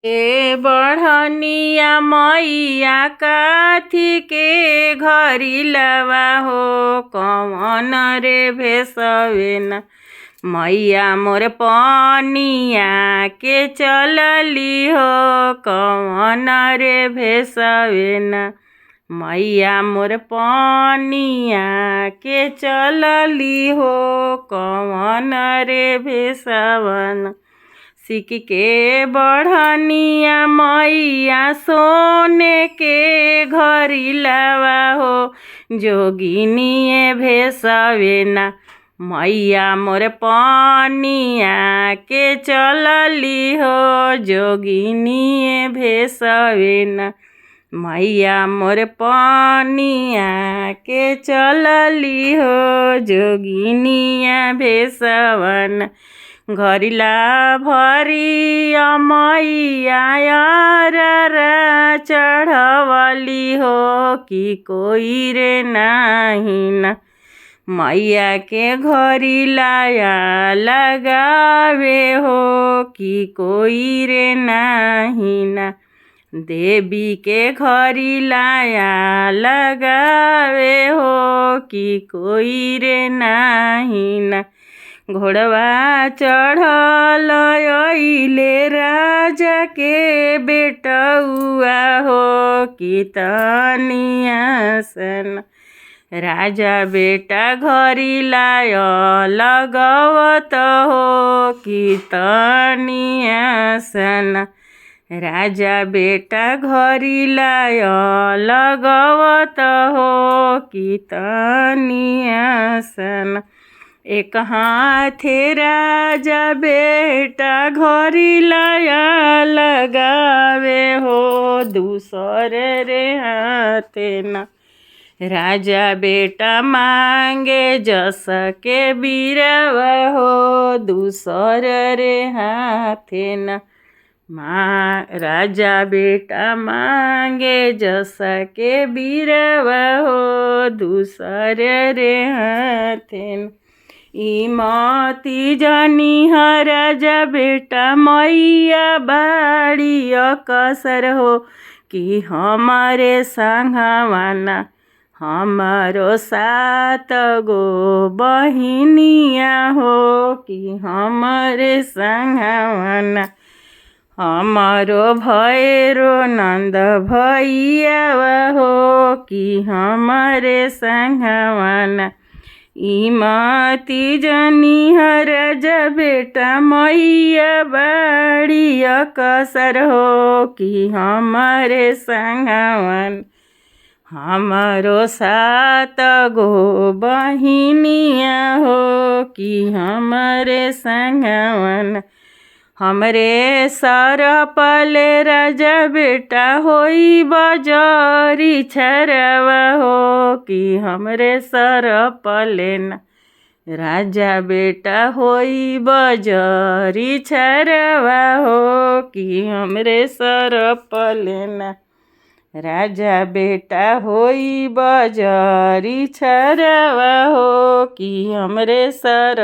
ए बढ़निया मैया काथी के घरी लवा हो कवन रे भेसवेन मैया मोर पनिया के चलली हो कवन रे भेसवेन मैया मोर पनिया के चलली हो कवन रे भेसवन सिक के बढ़निया मैया सोने के घरी लवा हो जोगिनिए भेसवेना मैया मोर पनिया के चलली हो जोगिनिए भेसवेना मैया मोर पनिया के चलली हो जोगिनिया भेसवन घरिला भरी मैया चढ़वली हो कि कोई रे नहीं मैया के घरिलाया लगावे हो कि कोई रे नहीं देवी के घरिलाया लगावे हो कि कोई रे नहीं घोड़वा चढ़ल अइले राजा के बेटउआ हो कि तनिया सन राजा बेटा घरिलाय लगवत हो कि तनिया सन राजा बेटा घरिलाय लगवत हो कि तनिया सन एक हाथे राजा बेटा घरिलाया लगावे हो दूसरे रे हाथे न राजा बेटा मांगे जस के बीरवा हो दूसरे रे हाथे न राजा बेटा मांगे जस के बीरवा हो दूसरे रे हाथे न इमती जनी राजा बेटा मैया बाड़ी कसर हो कि हमारे संगवाना हमारो 7 गो बहिनिया हो कि हमारे संगवाना हमारो भैरो नंद भैया हो कि हमारे संगवाना इमती जनी राजा बेटा मैया बाड़ी कसर हो कि हमारे संगवन हमारो 7 गो बहिनिया हो कि हमारे संगवन हमरे सर पले राजा बेटा होई बजरी छरवा हो कि हमरे सर पले न राजा बेटा होई बजरी छरवा हो कि हमरे सर पले न राजा बेटा होई बजरी छरवा हो कि हमरे सर